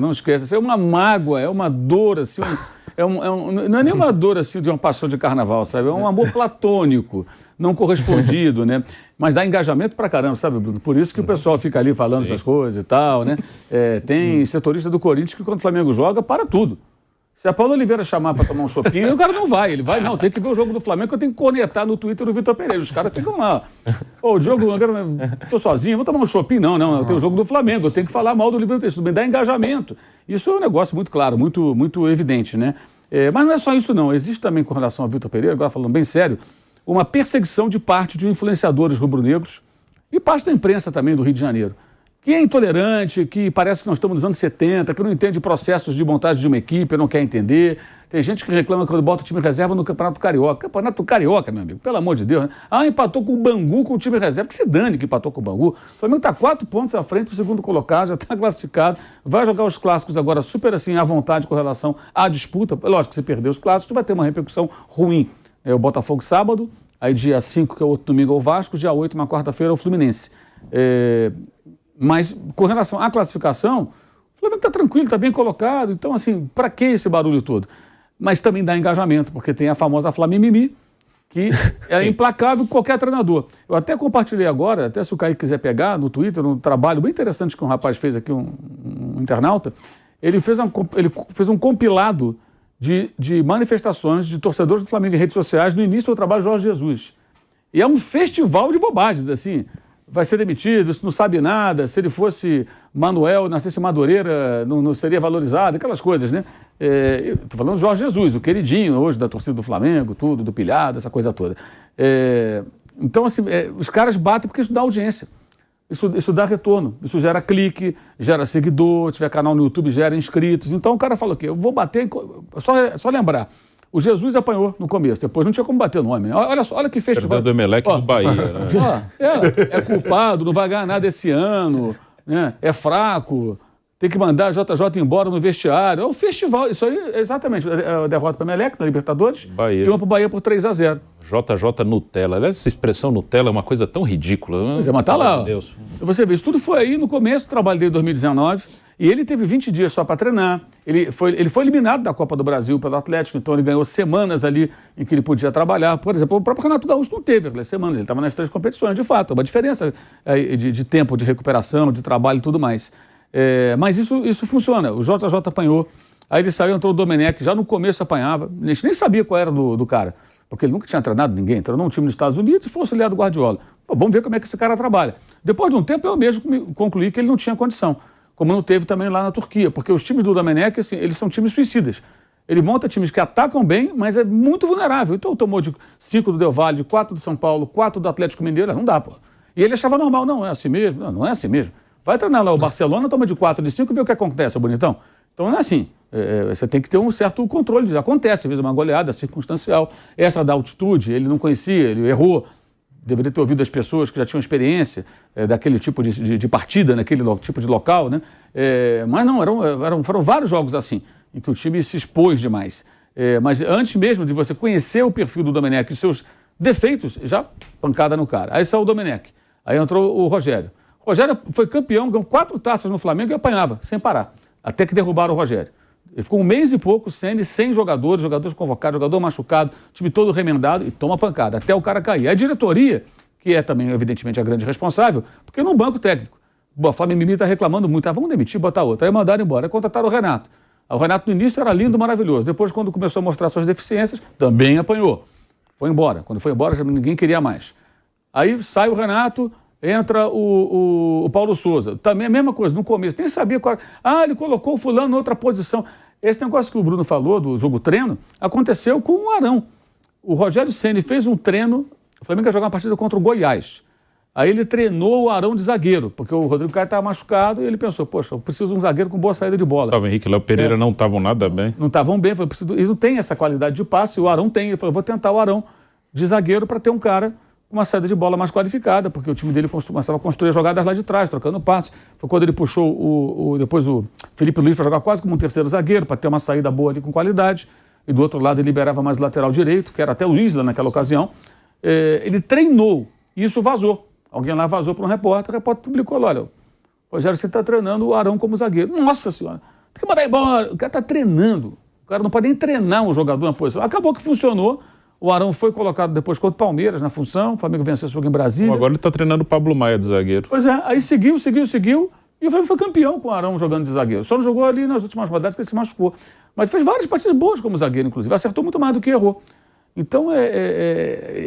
não esqueça. Isso é uma mágoa, é uma dor, assim, não é nem uma dor assim de uma paixão de carnaval, sabe? É um amor platônico, não correspondido, né? Mas dá engajamento pra caramba, sabe, Bruno? Por isso que o pessoal fica ali falando essas coisas e tal, né? Tem setorista do Corinthians que quando o Flamengo joga, para tudo. Se a Paulo Oliveira chamar para tomar um shopping, o cara não vai. Ele vai, não, tem que ver o jogo do Flamengo, que eu tenho que conectar no Twitter do Vitor Pereira. Os caras ficam lá. Ô, o jogo, estou sozinho, vou tomar um shopping. Não, eu tenho o jogo do Flamengo, eu tengo que falar mal do livro do texto. Me dá engajamento. Isso é um negócio muito claro, muito evidente, né? Mas não é só isso, não. Existe também, com relação ao Vitor Pereira, agora falando bem sério, uma perseguição de parte de influenciadores rubro-negros e parte da imprensa também do Rio de Janeiro, que é intolerante, que parece que nós estamos nos anos 70, que não entende processos de montagem de uma equipe, não quer entender. Tem gente que reclama quando bota o time reserva no Campeonato Carioca. Campeonato Carioca, meu amigo, pelo amor de Deus, né? Empatou com o Bangu com o time reserva. Que se dane que empatou com o Bangu. O Flamengo está 4 pontos à frente do segundo colocado, já está classificado. Vai jogar os clássicos agora super assim, à vontade com relação à disputa. Lógico que se perder os clássicos vai ter uma repercussão ruim. O Botafogo sábado, aí dia 5, que é o outro domingo, é o Vasco, dia 8, uma quarta-feira, é o Fluminense. Mas, com relação à classificação, o Flamengo está tranquilo, está bem colocado. Então, assim, para que esse barulho todo? Mas também dá engajamento, porque tem a famosa Flamimimi, que é implacável com qualquer treinador. Eu até compartilhei agora, até se o Kaique quiser pegar no Twitter, um trabalho bem interessante que um rapaz fez aqui, um internauta. Ele fez um compilado de manifestações de torcedores do Flamengo em redes sociais no início do trabalho de Jorge Jesus. E é um festival de bobagens, assim. Vai ser demitido, isso não sabe nada, se ele fosse Manuel, nascesse Madureira, não seria valorizado, aquelas coisas, né? Estou falando de Jorge Jesus, o queridinho hoje da torcida do Flamengo, tudo, do pilhado, essa coisa toda. Então, assim, os caras batem porque isso dá audiência, isso dá retorno, isso gera clique, gera seguidor, tiver canal no YouTube, gera inscritos. Então o cara fala o quê? Eu vou bater, só lembrar. O Jesus apanhou no começo, depois não tinha como bater no homem. Olha que festival. Perdeu do Emelec do Bahia. Né? É culpado, não vai ganhar nada esse ano, né? É fraco, tem que mandar a JJ embora no vestiário. É um festival, isso aí, exatamente. A derrota para o Emelec, na Libertadores, Bahia. E uma para o Bahia por 3-0. JJ Nutella. Aliás, essa expressão Nutella é uma coisa tão ridícula. Pois é, mas tá lá. Deus. Você vê, isso tudo foi aí no começo do trabalho dele em 2019. E ele teve 20 dias só para treinar. Ele foi eliminado da Copa do Brasil pelo Atlético, então ele ganhou semanas ali em que ele podia trabalhar. Por exemplo, o próprio Renato Gaúcho não teve aquelas semanas, ele estava nas 3 competições, de fato. Uma diferença de tempo de recuperação, de trabalho e tudo mais. Mas isso funciona. O JJ apanhou, aí ele saiu, entrou o Domenech, já no começo apanhava. A gente nem sabia qual era do cara, porque ele nunca tinha treinado ninguém. Treinou um time dos Estados Unidos e foi auxiliar do Guardiola. Pô, vamos ver como é que esse cara trabalha. Depois de um tempo, eu mesmo concluí que ele não tinha condição. Como não teve também lá na Turquia, porque os times do Domenech, assim, eles são times suicidas. Ele monta times que atacam bem, mas é muito vulnerável. Então tomou de 5 do Del Valle, 4 do São Paulo, 4 do Atlético Mineiro, não dá, pô. E ele achava normal, não é assim mesmo, não é assim mesmo. Vai treinar lá o Barcelona, toma de 4 de 5 e vê o que acontece, ô bonitão. Então não é assim. Você tem que ter um certo controle. Acontece, às vezes, uma goleada circunstancial. Essa da altitude, ele não conhecia, ele errou. Deveria ter ouvido as pessoas que já tinham experiência daquele tipo de partida, naquele tipo de local, né? Mas não, foram vários jogos assim, em que o time se expôs demais. Mas antes mesmo de você conhecer o perfil do Domenech e seus defeitos, já pancada no cara. Aí saiu o Domenech, aí entrou o Rogério. O Rogério foi campeão, ganhou 4 taças no Flamengo e apanhava, sem parar, até que derrubaram o Rogério. Ele ficou 1 mês e pouco sem jogadores convocados, jogador machucado, time todo remendado e toma pancada, até o cara cair. A diretoria, que é também, evidentemente, a grande responsável, porque no banco técnico, o Flamengo está reclamando muito, vamos demitir, botar outro. Aí mandaram embora, aí contrataram o Renato. O Renato no início era lindo, maravilhoso. Depois, quando começou a mostrar suas deficiências, também apanhou. Foi embora. Quando foi embora, já ninguém queria mais. Aí sai o Renato, entra o Paulo Souza. Também a mesma coisa, no começo, nem sabia qual era. Ele colocou o fulano em outra posição. Esse negócio que o Bruno falou do jogo treino, aconteceu com o Arão. O Rogério Ceni fez um treino, o Flamengo ia jogar uma partida contra o Goiás. Aí ele treinou o Arão de zagueiro, porque o Rodrigo Caio estava machucado e ele pensou, poxa, eu preciso de um zagueiro com boa saída de bola. Gustavo Henrique e Léo Pereira não estavam nada bem. Não estavam bem, eles não têm essa qualidade de passe, o Arão tem. Ele falou, vou tentar o Arão de zagueiro para ter um cara com uma saída de bola mais qualificada, porque o time dele começava a construir jogadas lá de trás, trocando passe. Foi quando ele puxou depois o Felipe Luiz para jogar quase como um terceiro zagueiro, para ter uma saída boa ali com qualidade. E do outro lado ele liberava mais o lateral direito, que era até o Isla naquela ocasião. Ele treinou e isso vazou. Alguém lá vazou para um repórter, o repórter publicou, olha, Rogério, você está treinando o Arão como zagueiro. Nossa senhora, tem que mandar embora. O cara está treinando. O cara não pode nem treinar um jogador na posição. Acabou que funcionou. O Arão foi colocado depois contra o Palmeiras na função. O Flamengo venceu esse jogo em Brasília. Agora ele está treinando o Pablo Maia de zagueiro. Pois é, aí seguiu. E o Flamengo foi campeão com o Arão jogando de zagueiro. Só não jogou ali nas últimas rodadas que ele se machucou. Mas fez várias partidas boas como zagueiro, inclusive. Acertou muito mais do que errou. Então,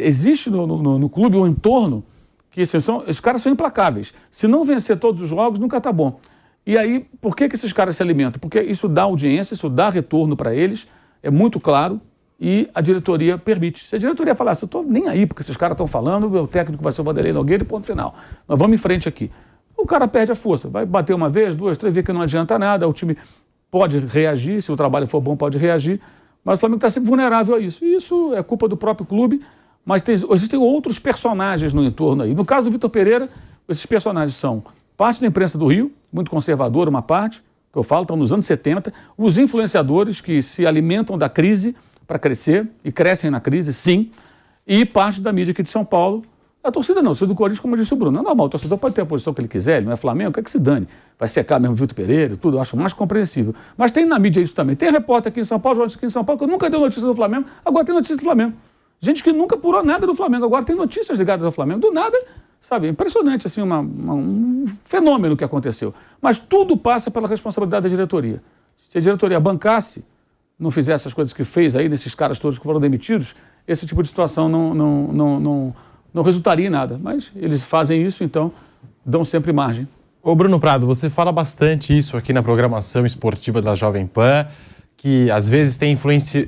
existe no clube um entorno que esses caras são implacáveis. Se não vencer todos os jogos, nunca está bom. E aí, por que esses caras se alimentam? Porque isso dá audiência, isso dá retorno para eles, é muito claro, e a diretoria permite. Se a diretoria falasse, eu estou nem aí, porque esses caras estão falando, o técnico vai ser o Vanderlei Nogueira e ponto final. Nós vamos em frente aqui. O cara perde a força, vai bater uma vez, duas, três, vê que não adianta nada, o time pode reagir, se o trabalho for bom, pode reagir, mas o Flamengo está sempre vulnerável a isso. E isso é culpa do próprio clube, mas existem outros personagens no entorno aí. No caso do Vitor Pereira, esses personagens são parte da imprensa do Rio, muito conservadora, uma parte, que eu falo, estão nos anos 70, os influenciadores que se alimentam da crise para crescer, e crescem na crise, sim, e parte da mídia aqui de São Paulo. A torcida não, a torcida do Corinthians, como disse o Bruno, não é normal, o torcedor pode ter a posição que ele quiser, ele não é Flamengo, quer que se dane, vai secar mesmo o Vitor Pereira e tudo, eu acho mais compreensível. Mas tem na mídia isso também, tem repórter aqui em São Paulo, jornalista aqui em São Paulo, que nunca deu notícia do Flamengo, agora tem notícia do Flamengo. Gente que nunca apurou nada do Flamengo, agora tem notícias ligadas ao Flamengo, do nada, sabe, impressionante, assim, um fenômeno que aconteceu. Mas tudo passa pela responsabilidade da diretoria. Se a diretoria bancasse, não fizesse essas coisas que fez aí, nesses caras todos que foram demitidos, esse tipo de situação não resultaria em nada. Mas eles fazem isso, então dão sempre margem. Ô Bruno Prado, você fala bastante isso aqui na programação esportiva da Jovem Pan, que às vezes tem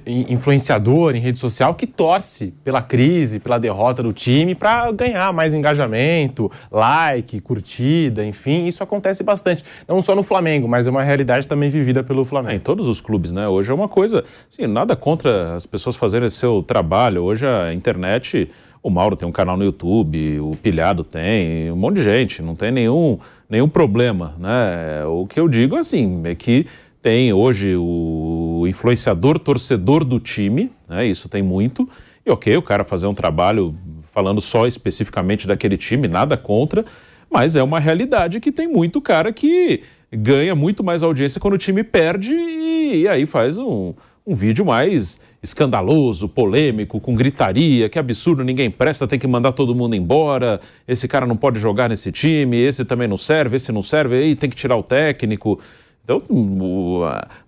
influenciador em rede social que torce pela crise, pela derrota do time para ganhar mais engajamento, like, curtida, enfim, isso acontece bastante. Não só no Flamengo, mas é uma realidade também vivida pelo Flamengo. Em todos os clubes, né? Hoje é uma coisa, assim, nada contra as pessoas fazerem seu trabalho. Hoje a internet, o Mauro tem um canal no YouTube, o Pilhado tem, um monte de gente, não tem nenhum problema, né? O que eu digo, assim, é que tem hoje o influenciador torcedor do time, né? Isso tem muito. E ok, o cara fazer um trabalho falando só especificamente daquele time, nada contra, mas é uma realidade que tem muito cara que ganha muito mais audiência quando o time perde e aí faz um vídeo mais escandaloso, polêmico, com gritaria, que absurdo, ninguém presta, tem que mandar todo mundo embora, esse cara não pode jogar nesse time, esse também não serve, esse não serve, aí tem que tirar o técnico. Então,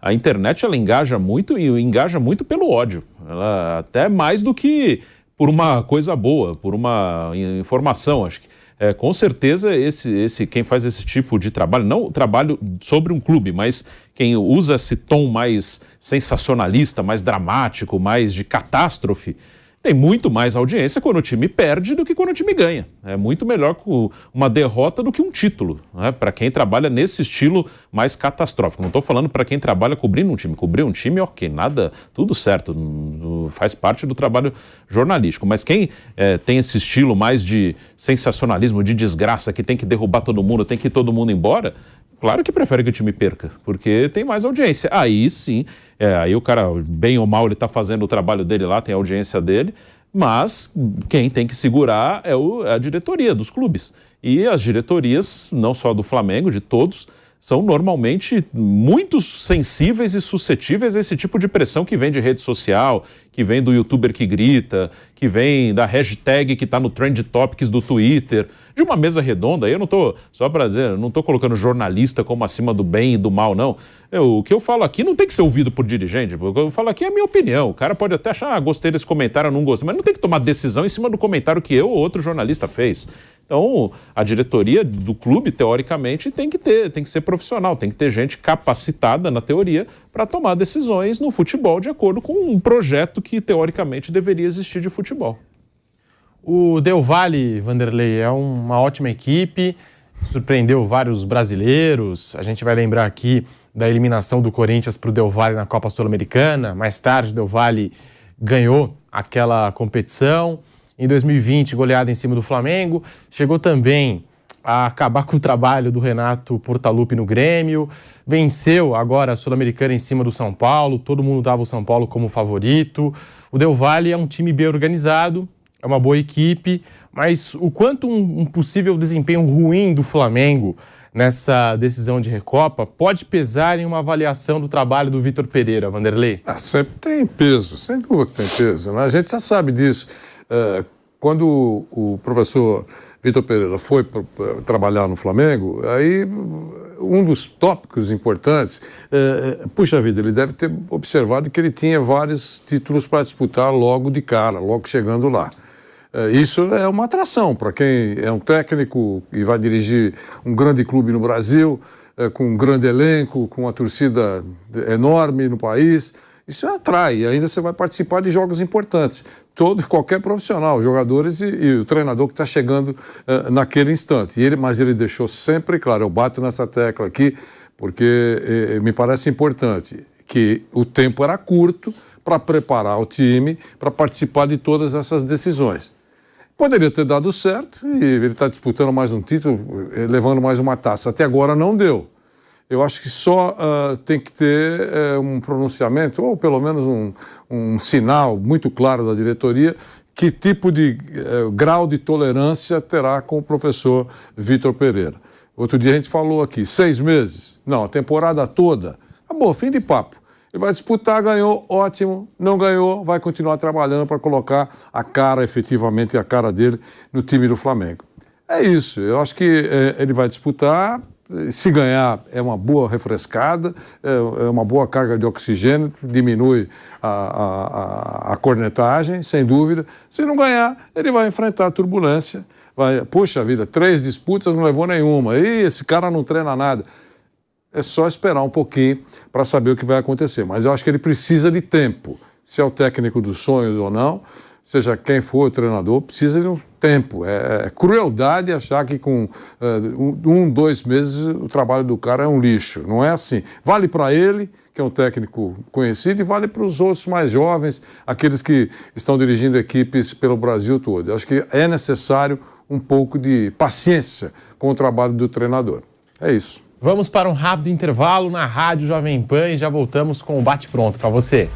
a internet, ela engaja muito e engaja muito pelo ódio. Ela, até mais do que por uma coisa boa, por uma informação, acho que. Com certeza, quem faz esse tipo de trabalho, não o trabalho sobre um clube, mas quem usa esse tom mais sensacionalista, mais dramático, mais de catástrofe, tem muito mais audiência quando o time perde do que quando o time ganha. É muito melhor com uma derrota do que um título, né? Para quem trabalha nesse estilo mais catastrófico. Não estou falando para quem trabalha cobrindo um time. Cobrir um time, ok, nada, tudo certo, faz parte do trabalho jornalístico. Mas quem tem esse estilo mais de sensacionalismo, de desgraça, que tem que derrubar todo mundo, tem que ir todo mundo embora, claro que prefere que o time perca, porque tem mais audiência. Aí sim, aí o cara, bem ou mal, ele está fazendo o trabalho dele lá, tem a audiência dele, mas quem tem que segurar é a diretoria dos clubes. E as diretorias, não só do Flamengo, de todos, são normalmente muito sensíveis e suscetíveis a esse tipo de pressão que vem de rede social, que vem do youtuber que grita, que vem da hashtag que está no Trend Topics do Twitter, de uma mesa redonda. Aí eu não estou, só para dizer, não estou colocando jornalista como acima do bem e do mal, não. O que eu falo aqui não tem que ser ouvido por dirigente, o que eu falo aqui é a minha opinião. O cara pode até achar, gostei desse comentário, não gostei, mas não tem que tomar decisão em cima do comentário que eu ou outro jornalista fez. Então, a diretoria do clube, teoricamente, tem que ser profissional, tem que ter gente capacitada, na teoria, para tomar decisões no futebol de acordo com um projeto que, teoricamente, deveria existir de futebol. O Del Valle, Vanderlei, é uma ótima equipe, surpreendeu vários brasileiros. A gente vai lembrar aqui da eliminação do Corinthians para o Del Valle na Copa Sul-Americana. Mais tarde, o Del Valle ganhou aquela competição. Em 2020, goleada em cima do Flamengo. Chegou também a acabar com o trabalho do Renato Portaluppi no Grêmio. Venceu agora a Sul-Americana em cima do São Paulo. Todo mundo dava o São Paulo como favorito. O Del Valle é um time bem organizado, é uma boa equipe, mas o quanto um possível desempenho ruim do Flamengo nessa decisão de Recopa pode pesar em uma avaliação do trabalho do Vitor Pereira, Vanderlei? Sempre tem peso, sem dúvida que tem peso, né? A gente já sabe disso. Quando o professor Vitor Pereira foi trabalhar no Flamengo, aí um dos tópicos importantes, puxa vida, ele deve ter observado que ele tinha vários títulos para disputar logo de cara, logo chegando lá. Isso é uma atração para quem é um técnico e vai dirigir um grande clube no Brasil, com um grande elenco, com uma torcida enorme no país. Isso atrai, e ainda você vai participar de jogos importantes. Qualquer profissional, jogadores e o treinador que está chegando naquele instante. Mas ele deixou sempre claro, eu bato nessa tecla aqui, porque me parece importante, que o tempo era curto para preparar o time, para participar de todas essas decisões. Poderia ter dado certo e ele está disputando mais um título, levando mais uma taça. Até agora não deu. Eu acho que só tem que ter um pronunciamento, ou pelo menos um sinal muito claro da diretoria, que tipo de grau de tolerância terá com o professor Vitor Pereira. Outro dia a gente falou aqui, 6 meses. Não, a temporada toda. Acabou, fim de papo. Ele vai disputar, ganhou, ótimo. Não ganhou, vai continuar trabalhando para colocar efetivamente a cara dele no time do Flamengo. É isso, eu acho que ele vai disputar. Se ganhar, é uma boa refrescada, é uma boa carga de oxigênio, diminui a cornetagem, sem dúvida. Se não ganhar, ele vai enfrentar a turbulência. Puxa vida, 3 disputas, não levou nenhuma. Ih, esse cara não treina nada. É só esperar um pouquinho para saber o que vai acontecer. Mas eu acho que ele precisa de tempo. Se é o técnico dos sonhos ou não, seja quem for o treinador, precisa de um tempo. É crueldade achar que com 2 meses o trabalho do cara é um lixo. Não é assim. Vale para ele, que é um técnico conhecido, e vale para os outros mais jovens, aqueles que estão dirigindo equipes pelo Brasil todo. Eu acho que é necessário um pouco de paciência com o trabalho do treinador. É isso. Vamos para um rápido intervalo na Rádio Jovem Pan e já voltamos com o bate-pronto para você.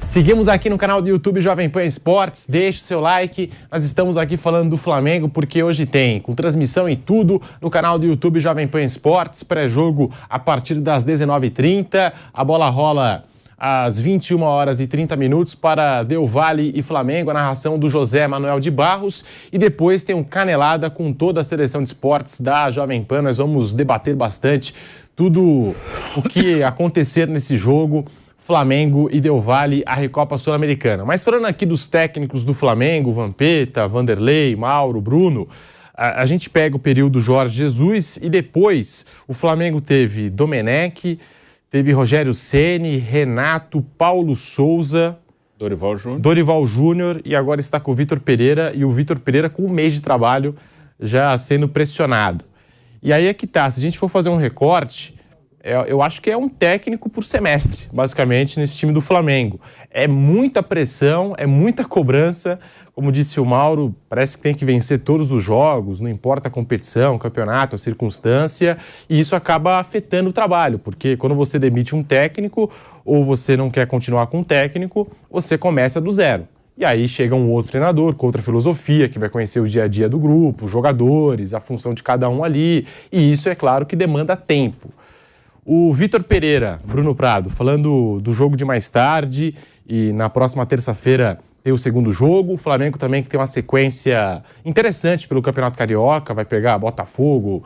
Seguimos aqui no canal do YouTube Jovem Pan Esportes, deixe o seu like, nós estamos aqui falando do Flamengo porque hoje tem, com transmissão e tudo, no canal do YouTube Jovem Pan Esportes, pré-jogo a partir das 19h30, a bola rola às 21h30 para Del Valle e Flamengo, a narração do José Manuel de Barros, e depois tem um Canelada com toda a seleção de esportes da Jovem Pan. Nós vamos debater bastante tudo o que acontecer nesse jogo, Flamengo e Del Valle, a Recopa Sul-Americana. Mas falando aqui dos técnicos do Flamengo, Vampeta, Vanderlei, Mauro, Bruno, a gente pega o período Jorge Jesus e depois o Flamengo teve Domenech, teve Rogério Ceni, Renato, Paulo Souza, Dorival Júnior e agora está com o Vitor Pereira, e o Vitor Pereira com 1 mês de trabalho já sendo pressionado. E aí é que tá, se a gente for fazer um recorte, eu acho que é um técnico por semestre, basicamente, nesse time do Flamengo. É muita pressão, é muita cobrança. Como disse o Mauro, parece que tem que vencer todos os jogos, não importa a competição, o campeonato, a circunstância, e isso acaba afetando o trabalho, porque quando você demite um técnico ou você não quer continuar com um técnico, você começa do zero. E aí chega um outro treinador com outra filosofia, que vai conhecer o dia a dia do grupo, os jogadores, a função de cada um ali, e isso é claro que demanda tempo. O Vitor Pereira, Bruno Prado, falando do jogo de mais tarde, e na próxima terça-feira tem o segundo jogo. O Flamengo também que tem uma sequência interessante pelo Campeonato Carioca, vai pegar Botafogo,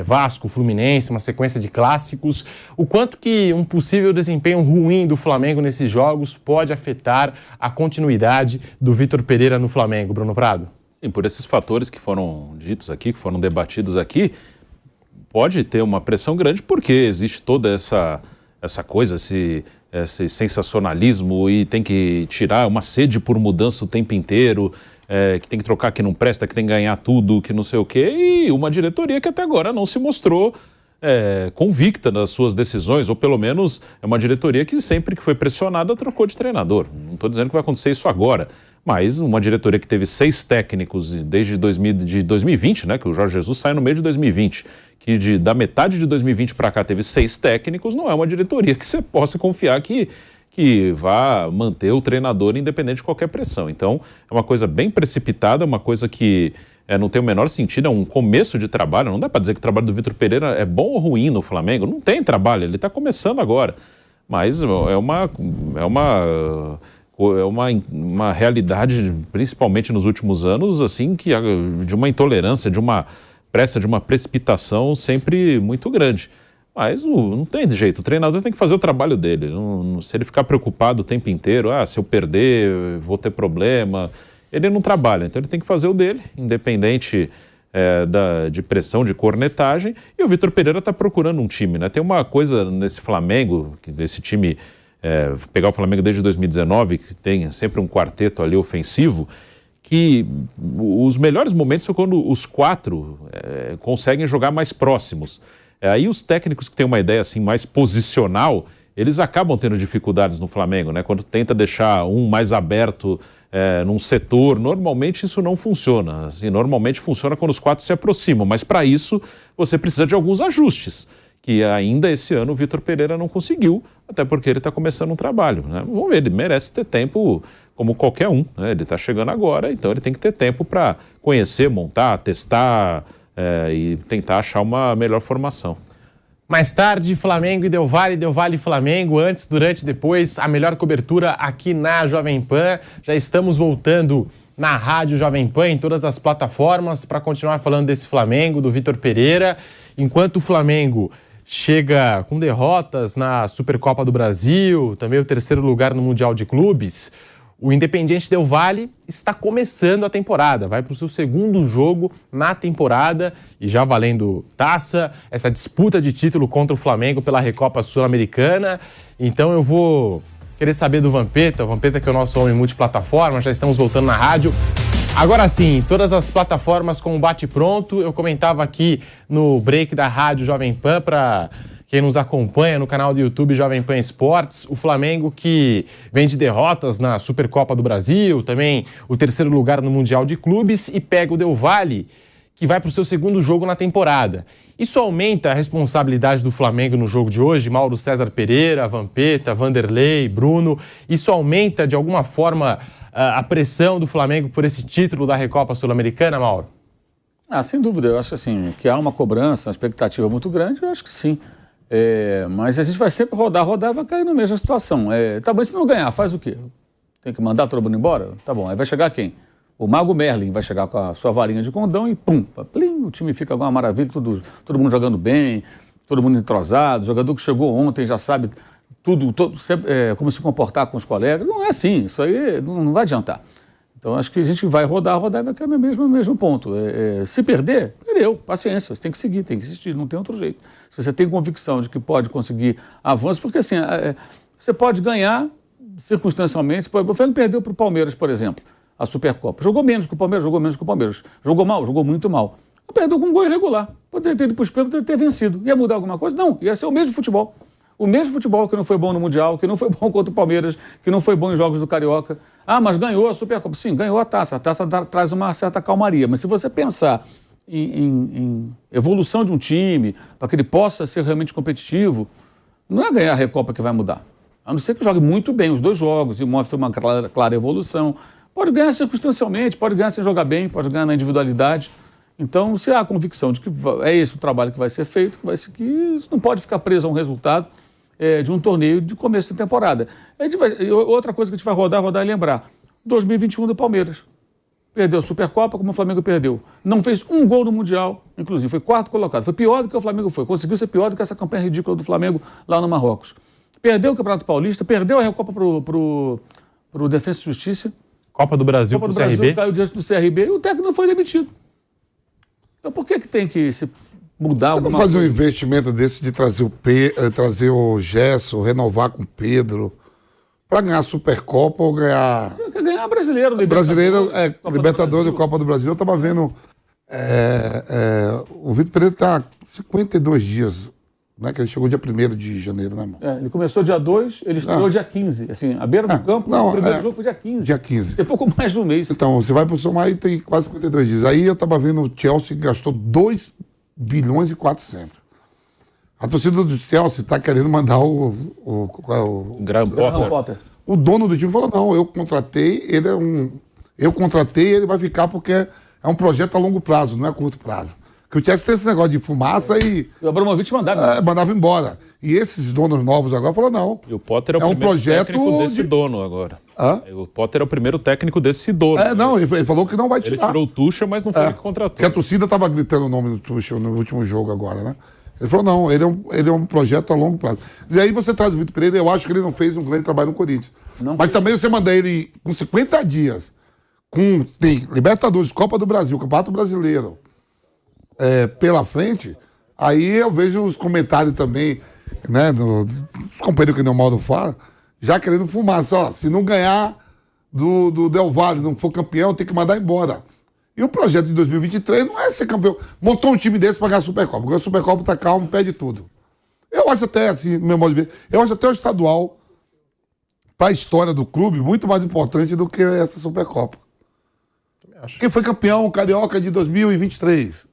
Vasco, Fluminense, uma sequência de clássicos. O quanto que um possível desempenho ruim do Flamengo nesses jogos pode afetar a continuidade do Vitor Pereira no Flamengo, Bruno Prado? Sim, por esses fatores que foram ditos aqui, que foram debatidos aqui, pode ter uma pressão grande porque existe toda essa coisa, esse sensacionalismo, e tem que tirar uma sede por mudança o tempo inteiro, que tem que trocar, que não presta, que tem que ganhar tudo, que não sei o quê, e uma diretoria que até agora não se mostrou convicta nas suas decisões, ou pelo menos é uma diretoria que sempre que foi pressionada trocou de treinador. Não estou dizendo que vai acontecer isso agora, mas uma diretoria que teve 6 técnicos desde 2020, né, que o Jorge Jesus sai no meio de 2020, que da metade de 2020 para cá teve 6 técnicos, não é uma diretoria que você possa confiar que que vá manter o treinador independente de qualquer pressão. Então, é uma coisa bem precipitada, uma coisa que não tem o menor sentido, é um começo de trabalho. Não dá para dizer que o trabalho do Vitor Pereira é bom ou ruim no Flamengo. Não tem trabalho, ele está começando agora. Mas é uma realidade, principalmente nos últimos anos, assim, que de uma intolerância, de uma pressa, de uma precipitação sempre muito grande. Mas não tem jeito, o treinador tem que fazer o trabalho dele. Se ele ficar preocupado o tempo inteiro, se eu perder, vou ter problema, ele não trabalha. Então ele tem que fazer o dele, independente de pressão, de cornetagem. E o Vitor Pereira está procurando um time, né? Tem uma coisa nesse Flamengo, nesse time, pegar o Flamengo desde 2019, que tem sempre um quarteto ali ofensivo, que os melhores momentos são quando os quatro conseguem jogar mais próximos. Aí os técnicos que têm uma ideia assim mais posicional, eles acabam tendo dificuldades no Flamengo, né? Quando tenta deixar um mais aberto num setor, normalmente isso não funciona. Assim, normalmente funciona quando os quatro se aproximam, mas para isso você precisa de alguns ajustes, que ainda esse ano o Vitor Pereira não conseguiu, até porque ele está começando um trabalho, né? Vamos ver, ele merece ter tempo como qualquer um, né? Ele está chegando agora, então ele tem que ter tempo para conhecer, montar, testar, e tentar achar uma melhor formação. Mais tarde, Flamengo e Del Valle e Flamengo, antes, durante, depois, a melhor cobertura aqui na Jovem Pan. Já estamos voltando na Rádio Jovem Pan, em todas as plataformas, para continuar falando desse Flamengo, do Vitor Pereira. Enquanto o Flamengo chega com derrotas na Supercopa do Brasil, também o terceiro lugar no Mundial de Clubes, o Independiente Del Valle está começando a temporada, vai para o seu segundo jogo na temporada e já valendo taça, essa disputa de título contra o Flamengo pela Recopa Sul-Americana. Então eu vou querer saber do Vampeta, o Vampeta que é o nosso homem multiplataforma, já estamos voltando na rádio. Agora sim, todas as plataformas com o bate-pronto, eu comentava aqui no break da Rádio Jovem Pan para quem nos acompanha no canal do YouTube Jovem Pan Esportes, o Flamengo que vem de derrotas na Supercopa do Brasil, também o terceiro lugar no Mundial de Clubes e pega o Del Valle, que vai para o seu segundo jogo na temporada. Isso aumenta a responsabilidade do Flamengo no jogo de hoje? Mauro César Pereira, Vampeta, Vanderlei, Bruno, isso aumenta de alguma forma a pressão do Flamengo por esse título da Recopa Sul-Americana, Mauro? Sem dúvida, eu acho assim, que há uma cobrança, uma expectativa muito grande, eu acho que sim. Mas a gente vai sempre rodar e vai cair na mesma situação. Tá bom, se não ganhar, faz o quê? Tem que mandar todo mundo embora? Tá bom, aí vai chegar quem? O Mago Merlin vai chegar com a sua varinha de condão e pum, plim, o time fica uma maravilha, todo mundo jogando bem, todo mundo entrosado, o jogador que chegou ontem já sabe como se comportar com os colegas. Não é assim, isso aí não vai adiantar. Então acho que a gente vai rodar e vai cair no mesmo ponto. Se perder, perdeu, paciência, você tem que seguir, tem que insistir, não tem outro jeito. Se você tem convicção de que pode conseguir avanço, porque assim, você pode ganhar circunstancialmente. O Flamengo perdeu para o Palmeiras, por exemplo, a Supercopa. Jogou menos que o Palmeiras, Jogou mal, jogou muito mal. Perdeu com um gol irregular. Poderia ter ido para os pênaltis, poderia ter vencido. Ia mudar alguma coisa? Não, ia ser o mesmo futebol. O mesmo futebol que não foi bom no Mundial, que não foi bom contra o Palmeiras, que não foi bom em jogos do Carioca. Mas ganhou a Supercopa. Sim, ganhou a taça. A taça traz uma certa calmaria. Mas se você pensar em evolução de um time, para que ele possa ser realmente competitivo, não é ganhar a Recopa que vai mudar. A não ser que jogue muito bem os dois jogos e mostre uma clara evolução. Pode ganhar circunstancialmente, pode ganhar sem jogar bem, pode ganhar na individualidade. Então, se há a convicção de que é esse o trabalho que vai ser feito, que isso não pode ficar preso a um resultado de um torneio de começo de temporada. Outra coisa que a gente vai rodar e lembrar. 2021 do Palmeiras. Perdeu a Supercopa, como o Flamengo perdeu. Não fez um gol no Mundial, inclusive, foi quarto colocado. Foi pior do que o Flamengo foi. Conseguiu ser pior do que essa campanha ridícula do Flamengo lá no Marrocos. Perdeu o Campeonato Paulista, perdeu a Recopa pro Defensa e Justiça. Copa do Brasil pro CRB. Caiu diante do CRB e o técnico não foi demitido. Então por que tem que se mudar alguma coisa? Você não fazer um investimento desse de trazer o Gerson, renovar com o Pedro, para ganhar a Supercopa ou ganhar... Você quer ganhar brasileiro, Libertadores e Copa do Brasil. Eu estava vendo, o Vitor Pereira está 52 dias, né, que ele chegou dia 1º de janeiro, né, irmão? Ele começou dia 2, ele estreou dia 15. Assim, à beira do campo, o primeiro jogo foi dia 15. Dia 15. Tem pouco mais de um mês. Então, você vai para o somar e tem quase 52 dias. Aí eu estava vendo o Chelsea que gastou 2 bilhões e 400. A torcida do Chelsea está querendo mandar Graham Graham Potter. Potter. o dono do time falou, não, eu contratei, ele vai ficar porque é um projeto a longo prazo, não é a curto prazo. Porque o Chelsea tem esse negócio de fumaça e O Abramovich mandava. mandava embora. E esses donos novos agora falaram, não. E o Potter é o É um primeiro projeto técnico desse de- dono agora. Hã? O Potter é o primeiro técnico desse dono. Não, ele falou que não vai Ele tirar. tirou o Tuchel, mas não foi ele que contratou. Porque a torcida estava gritando o nome do Tuchel no último jogo agora, né? Ele falou, não, ele é um projeto a longo prazo. E aí você traz o Vitor Pereira, eu acho que ele não fez um grande trabalho no Corinthians. Mas também você manda ele com 50 dias, tem Libertadores, Copa do Brasil, Campeonato Brasileiro pela frente, aí eu vejo os comentários também, né, dos companheiros que não Mauro fala, já querendo fumar. Só, se não ganhar do Del Valle, não for campeão, tem que mandar embora. E o projeto de 2023 não é ser campeão. Montou um time desse para ganhar a Supercopa. Porque a Supercopa tá calmo, pede tudo. Eu acho até, assim, no meu modo de ver, eu acho até o estadual, para a história do clube, muito mais importante do que essa Supercopa. Quem foi campeão carioca de 2023?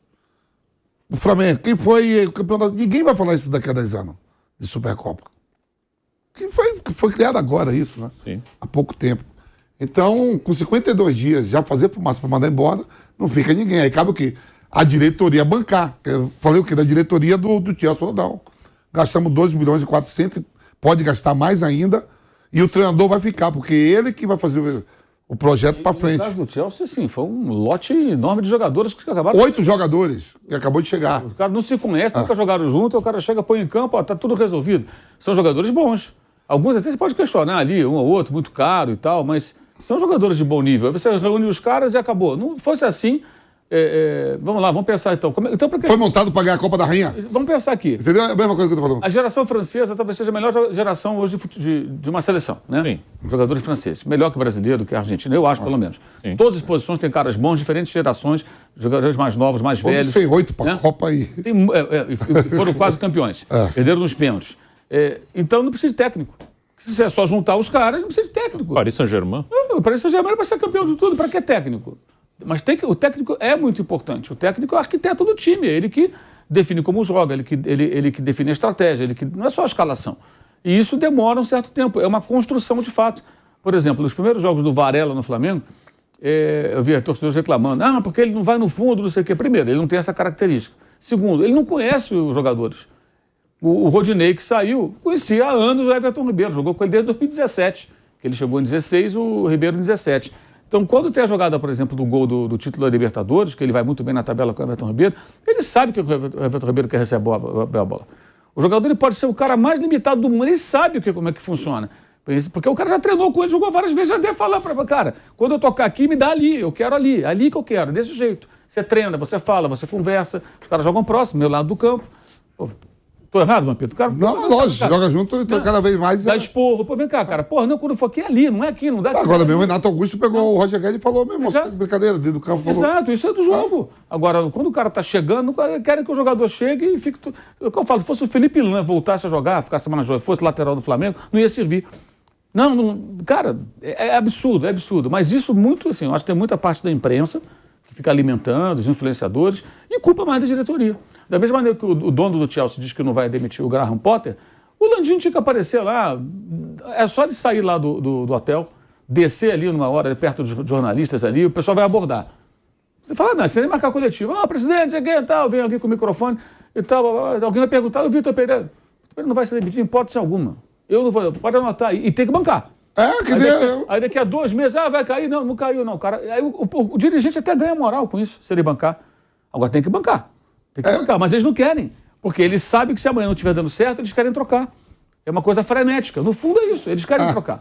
O Flamengo. Quem foi o campeão Ninguém vai falar isso daqui a 10 anos, de Supercopa. Que foi criado agora isso, né? Sim. Há pouco tempo. Então, com 52 dias, já fazer fumaça para mandar embora, não fica ninguém. Aí cabe o quê? A diretoria bancar. Eu falei o quê? Da diretoria do Chelsea. Falou, não. Gastamos 2 milhões e 400, pode gastar mais ainda, e o treinador vai ficar, porque ele que vai fazer o projeto para frente. No caso do Chelsea, sim, foi um lote enorme de jogadores que acabaram... 8 jogadores que acabou de chegar. Os caras não se conhecem, nunca jogaram junto, o cara chega, põe em campo, ó, tá tudo resolvido. São jogadores bons. Alguns até você pode questionar ali, um ou outro, muito caro e tal, mas são jogadores de bom nível. Aí você reúne os caras e acabou. Não fosse assim, vamos lá, vamos pensar então. Então porque... Foi montado para ganhar a Copa da Rainha. Vamos pensar aqui. Entendeu? É a mesma coisa que eu tô falando. A geração francesa talvez seja a melhor geração hoje de uma seleção, né? Sim. Jogadores franceses. Melhor que brasileiro, que argentino, eu acho, pelo menos. Sim. Todas as posições têm caras bons, diferentes gerações, jogadores mais novos, mais Vamos velhos. ser 8 para a né? Copa aí. E foram quase campeões. Perderam nos pênaltis. Então não precisa de técnico. Se é só juntar os caras, não precisa de técnico. Paris Saint-Germain. O Paris Saint-Germain é para ser campeão de tudo. Para que técnico? Mas o técnico é muito importante. O técnico é o arquiteto do time. É ele que define como joga, ele que define a estratégia. Não é só a escalação. E isso demora um certo tempo. É uma construção de fato. Por exemplo, nos primeiros jogos do Varela no Flamengo, eu via torcedores reclamando. Porque ele não vai no fundo, não sei o quê. Primeiro, ele não tem essa característica. Segundo, ele não conhece os jogadores. O Rodinei, que saiu, conhecia há anos o Everton Ribeiro, jogou com ele desde 2017, que ele chegou em 16, o Ribeiro em 17. Então, quando tem a jogada, por exemplo, do gol do título da Libertadores, que ele vai muito bem na tabela com o Everton Ribeiro, ele sabe que o Everton Ribeiro quer receber a bola. O jogador ele pode ser o cara mais limitado do mundo, ele sabe como é que funciona. Porque o cara já treinou com ele, jogou várias vezes, já deve falar para cara, quando eu tocar aqui, me dá ali, eu quero ali que eu quero, desse jeito. Você treina, você fala, você conversa, os caras jogam próximo, meu lado do campo. Pô, tô errado, Vampiro? Cara, Não, lógico, joga junto, então cada vez mais. Dá esporro. Pô, vem cá, cara. Porra, não, quando for aqui é ali, não é aqui, não dá aqui. Agora mesmo o Renato Augusto pegou o Roger Guedes e falou mesmo, Exato. brincadeira, dentro do campo. Falou. Exato, isso é do jogo. Agora, quando o cara tá chegando, querem que o jogador chegue e fique... O que eu falo, se fosse o Felipe Lan voltasse a jogar, ficar semana jogando, fosse lateral do Flamengo, não ia servir. Não, cara, é absurdo, é absurdo. Mas isso muito, assim, eu acho que tem muita parte da imprensa que fica alimentando, os influenciadores, e culpa mais da diretoria. Da mesma maneira que o dono do Chelsea diz que não vai demitir o Graham Potter, o Landim tinha que aparecer lá, é só ele sair lá do hotel, descer ali numa hora, perto dos jornalistas ali, o pessoal vai abordar. Você fala, não, você nem marcar coletivo. Presidente, aqui, tal, vem alguém com o microfone e tal, alguém vai perguntar, o Vitor Pereira não vai ser demitido em hipótese alguma. Eu não vou, pode anotar, e tem que bancar. Aí daqui a 2 meses, vai cair, não caiu não, cara. Aí o dirigente até ganha moral com isso, se ele bancar. Agora tem que bancar. Tem que bancar, mas eles não querem, porque eles sabem que se amanhã não estiver dando certo, eles querem trocar. É uma coisa frenética. No fundo é isso, eles querem trocar.